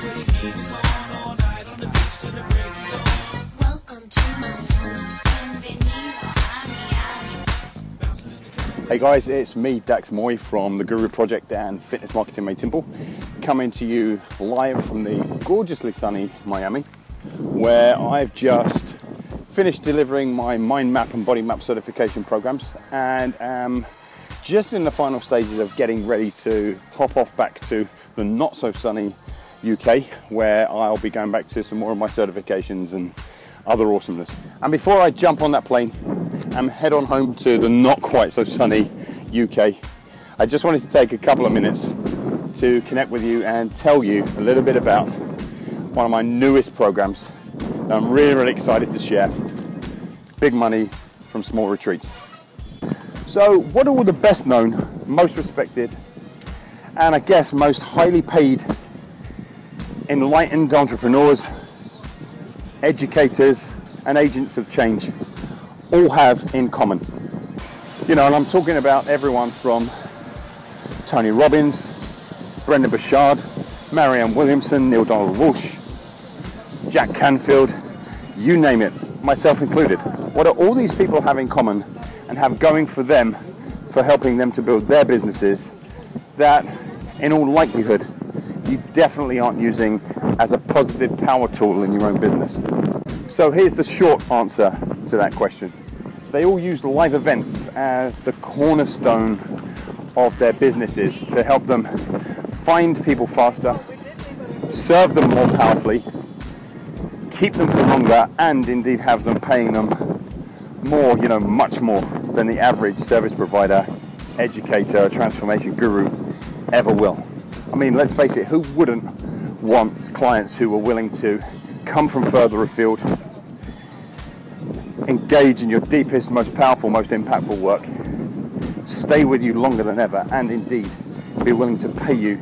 Hey guys, it's me, Dax Moy from the Guru Project and Fitness Marketing Made Simple, coming to you live from the gorgeously sunny Miami, where I've just finished delivering my mind map and body map certification programs and am just in the final stages of getting ready to hop off back to the not so sunny UK, where I'll be going back to some more of my certifications and other awesomeness. And before I jump on that plane and head on home to the not quite so sunny UK, I just wanted to take a couple of minutes to connect with you and tell you a little bit about one of my newest programs that I'm really excited to share. Big money from small retreats. So what are all the best known, most respected, and I guess most highly paid enlightened entrepreneurs, educators and agents of change all have in common? You know, and I'm talking about everyone from Tony Robbins, Brendon Burchard, Marianne Williamson, Neil Donald Walsh, Jack Canfield, you name it, myself included. What are all these people have in common and have going for them, for helping them to build their businesses, that in all likelihood you definitely aren't using as a positive power tool in your own business? So here's the short answer to that question. They all use live events as the cornerstone of their businesses to help them find people faster, serve them more powerfully, keep them for longer, and indeed have them paying them more, you know, much more than the average service provider, educator, transformation guru ever will. I mean, let's face it, who wouldn't want clients who are willing to come from further afield, engage in your deepest, most powerful, most impactful work, stay with you longer than ever, and indeed be willing to pay you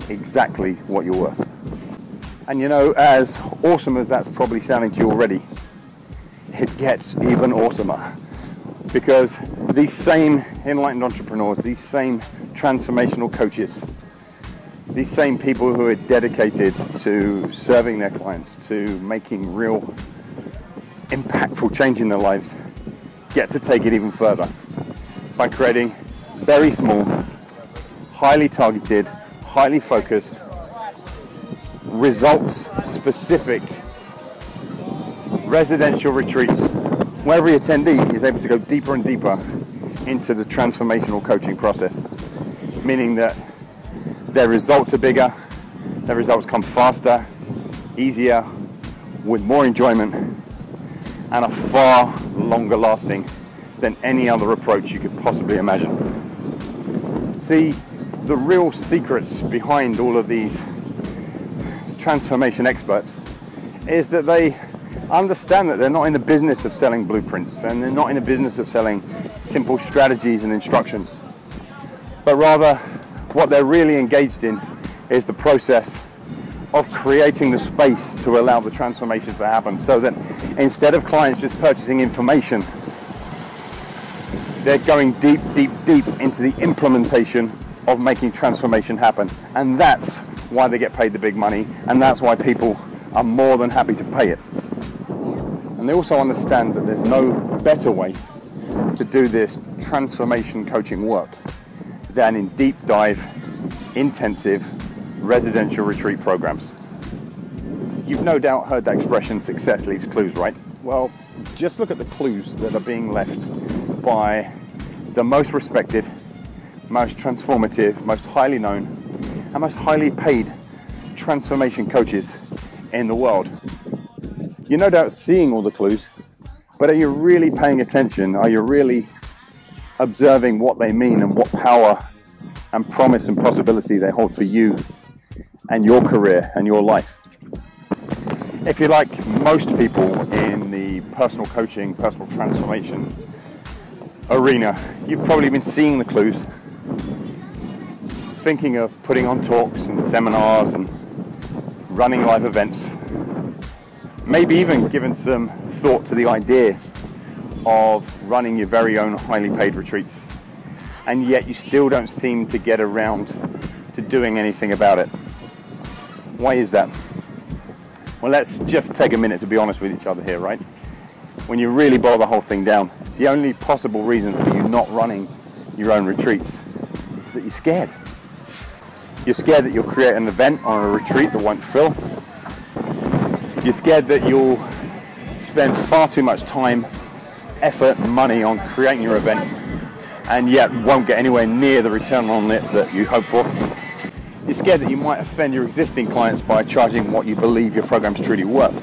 exactly what you're worth? And you know, as awesome as that's probably sounding to you already, it gets even awesomer, because these same enlightened entrepreneurs, these same transformational coaches, these same people who are dedicated to serving their clients, to making real impactful change in their lives, get to take it even further by creating very small, highly targeted, highly focused, results specific residential retreats where every attendee is able to go deeper and deeper into the transformational coaching process, meaning that their results are bigger, their results come faster, easier, with more enjoyment, and are far longer lasting than any other approach you could possibly imagine. See, the real secrets behind all of these transformation experts is that they understand that they're not in the business of selling blueprints, and they're not in the business of selling simple strategies and instructions, but rather what they're really engaged in is the process of creating the space to allow the transformation to happen, so that instead of clients just purchasing information, they're going deep into the implementation of making transformation happen. And that's why they get paid the big money, and that's why people are more than happy to pay it. And they also understand that there's no better way to do this transformation coaching work than in deep dive, intensive residential retreat programs. You've no doubt heard the expression, success leaves clues, right? Well, just look at the clues that are being left by the most respected, most transformative, most highly known, and most highly paid transformation coaches in the world. You're no doubt seeing all the clues, but are you really paying attention? Are you really observing what they mean and what power and promise and possibility they hold for you and your career and your life? If you're like most people in the personal coaching, personal transformation arena, you've probably been seeing the clues, thinking of putting on talks and seminars and running live events, maybe even given some thought to the idea of running your very own highly paid retreats, and yet you still don't seem to get around to doing anything about it. Why is that? Well, let's just take a minute to be honest with each other here, right? When you really boil the whole thing down, the only possible reason for you not running your own retreats is that you're scared. You're scared that you'll create an event on a retreat that won't fill. You're scared that you'll spend far too much time, effort, and money on creating your event and yet won't get anywhere near the return on it that you hope for. You're scared that you might offend your existing clients by charging what you believe your program's truly worth.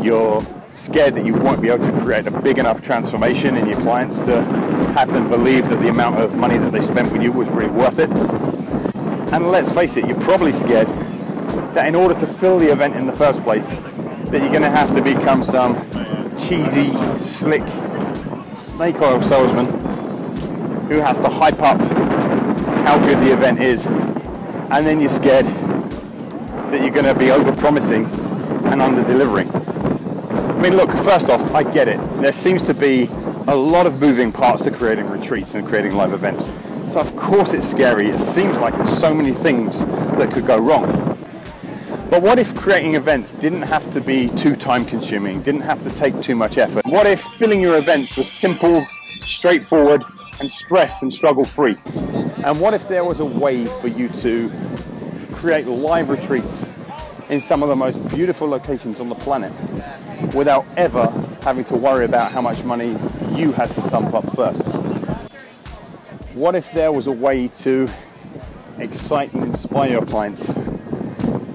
You're scared that you won't be able to create a big enough transformation in your clients to have them believe that the amount of money that they spent with you was really worth it. And let's face it, you're probably scared that in order to fill the event in the first place, that you're going to have to become some cheesy, slick snake oil salesman who has to hype up how good the event is. And then you're scared that you're going to be over-promising and under-delivering. I mean, look, first off, I get it. There seems to be a lot of moving parts to creating retreats and creating live events. So of course it's scary. It seems like there's so many things that could go wrong. But what if creating events didn't have to be too time-consuming, didn't have to take too much effort? What if filling your events was simple, straightforward, and stress and struggle-free? And what if there was a way for you to create live retreats in some of the most beautiful locations on the planet without ever having to worry about how much money you had to stump up first? What if there was a way to excite and inspire your clients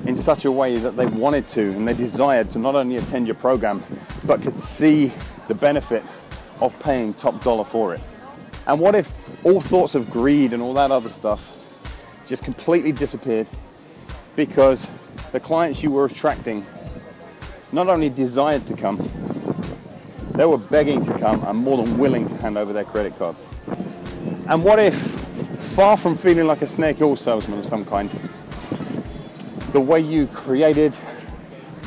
in such a way that they wanted to and they desired to not only attend your program, but could see the benefit of paying top dollar for it? And what if all thoughts of greed and all that other stuff just completely disappeared because the clients you were attracting not only desired to come, they were begging to come and more than willing to hand over their credit cards? And what if, far from feeling like a snake oil salesman of some kind, the way you created,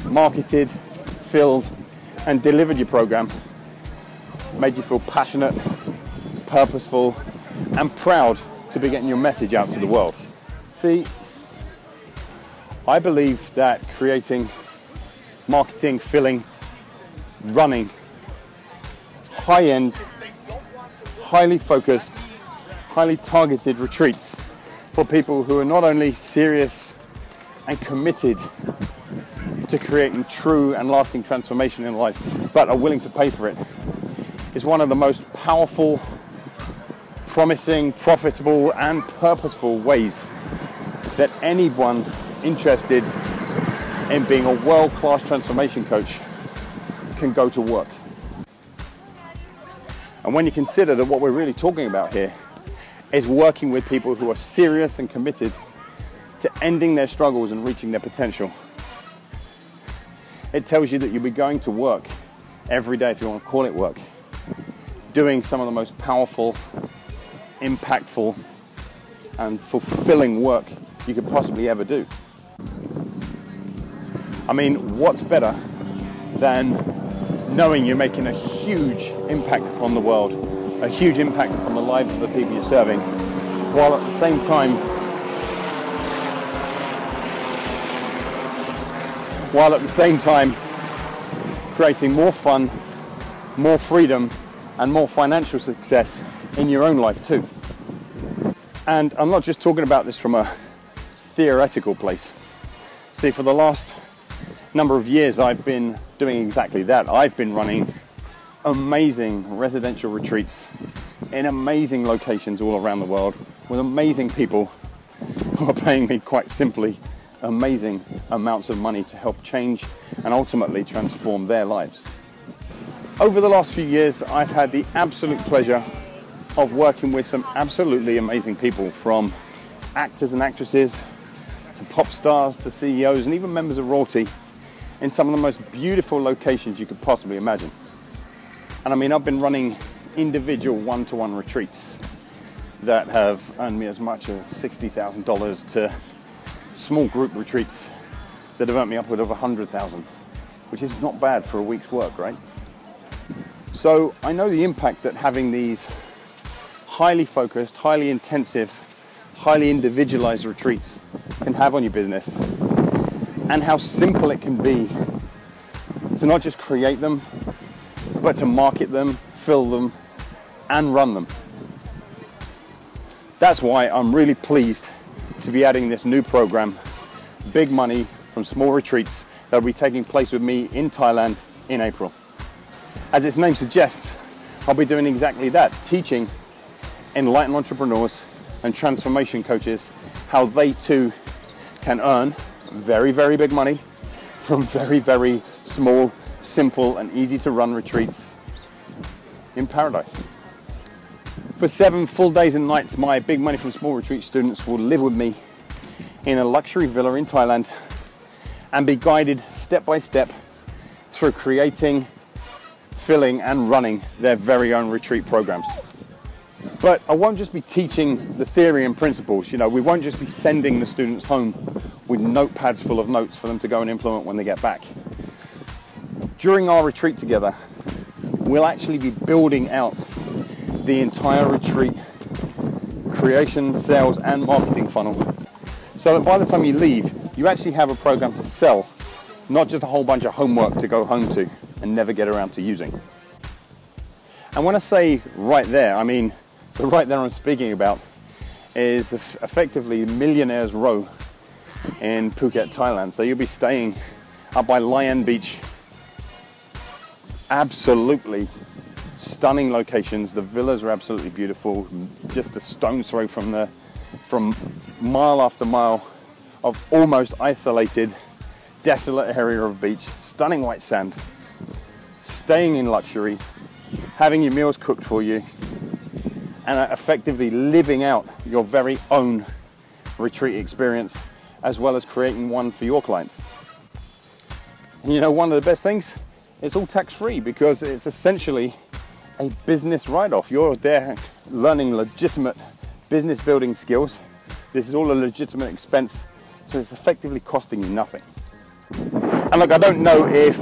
marketed, filled, and delivered your program made you feel passionate, purposeful, and proud to be getting your message out to the world? See, I believe that creating, marketing, filling, running high-end, highly focused, highly targeted retreats for people who are not only serious and committed to creating true and lasting transformation in life, but are willing to pay for it, is one of the most powerful, promising, profitable, and purposeful ways that anyone interested in being a world-class transformation coach can go to work. And when you consider that what we're really talking about here is working with people who are serious and committed to ending their struggles and reaching their potential, it tells you that you'll be going to work every day, if you want to call it work, doing some of the most powerful, impactful, and fulfilling work you could possibly ever do. I mean, what's better than knowing you're making a huge impact upon the world, a huge impact upon the lives of the people you're serving, while at the same time creating more fun, more freedom, and more financial success in your own life too. And I'm not just talking about this from a theoretical place. See, for the last number of years, I've been doing exactly that. I've been running amazing residential retreats in amazing locations all around the world with amazing people who are paying me, quite simply, amazing amounts of money to help change and ultimately transform their lives. Over the last few years, I've had the absolute pleasure of working with some absolutely amazing people, from actors and actresses to pop stars to CEOs and even members of royalty, in some of the most beautiful locations you could possibly imagine. And I mean, I've been running individual one-to-one retreats that have earned me as much as $60,000 to small group retreats that have earned me upward of $100,000, which is not bad for a week's work, right? So I know the impact that having these highly focused, highly intensive, highly individualized retreats can have on your business. and how simple it can be to not just create them, but to market them, fill them, and run them. That's why I'm really pleased to be adding this new program, Big Money from Small Retreats, that will be taking place with me in Thailand in April. As its name suggests, I'll be doing exactly that, teaching enlightened entrepreneurs and transformation coaches how they too can earn very, very big money from very, very small, simple and easy to run retreats in paradise. For 7 full days and nights, my Big Money from Small Retreat students will live with me in a luxury villa in Thailand and be guided step by step through creating, filling and running their very own retreat programs. But I won't just be teaching the theory and principles. You know, we won't just be sending the students home with notepads full of notes for them to go and implement when they get back. During our retreat together, we'll actually be building out the entire retreat creation, sales and marketing funnel, so that by the time you leave, you actually have a program to sell, not just a whole bunch of homework to go home to and never get around to using. And when I say right there, I mean the right there I'm speaking about is effectively Millionaires Row in Phuket, Thailand. So you'll be staying up by Lion Beach. Absolutely stunning locations. The villas are absolutely beautiful. Just a stone's throw from mile after mile of almost isolated, desolate area of beach, stunning white sand, staying in luxury, having your meals cooked for you, and effectively living out your very own retreat experience, as well as creating one for your clients. And you know, one of the best things, it's all tax-free because it's essentially a business write-off. You're there learning legitimate business building skills. This is all a legitimate expense, so it's effectively costing you nothing. And look, I don't know if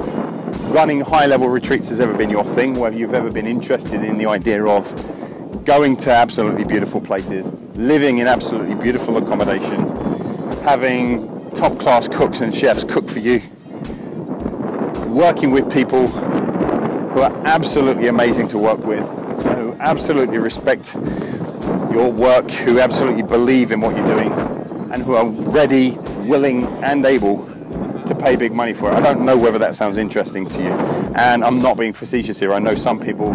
running high-level retreats has ever been your thing, whether you've ever been interested in the idea of going to absolutely beautiful places, living in absolutely beautiful accommodation, having top-class cooks and chefs cook for you, working with people who are absolutely amazing to work with, who absolutely respect your work, who absolutely believe in what you're doing, and who are ready, willing, and able to pay big money for it. I don't know whether that sounds interesting to you, and I'm not being facetious here. I know some people,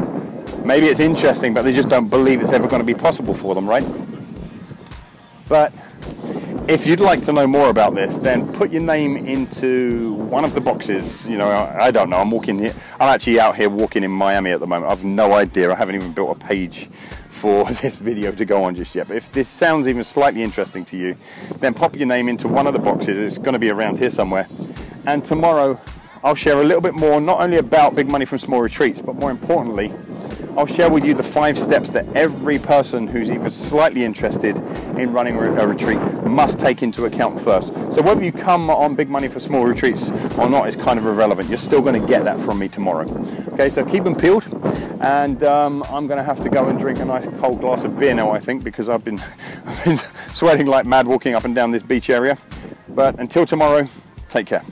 maybe it's interesting, but they just don't believe it's ever going to be possible for them, right? But if you'd like to know more about this, then put your name into one of the boxes. You know, I don't know, I'm actually out here walking in Miami at the moment. I've no idea, I haven't even built a page for this video to go on just yet. But if this sounds even slightly interesting to you, then pop your name into one of the boxes. It's going to be around here somewhere. And tomorrow I'll share a little bit more, not only about Big Money from Small Retreats, but more importantly, I'll share with you the 5 steps that every person who's even slightly interested in running a retreat must take into account first. So whether you come on Big Money for Small Retreats or not is kind of irrelevant. You're still going to get that from me tomorrow. Okay, so keep them peeled. And I'm going to have to go and drink a nice cold glass of beer now, I think, because I've been sweating like mad walking up and down this beach area. But until tomorrow, take care.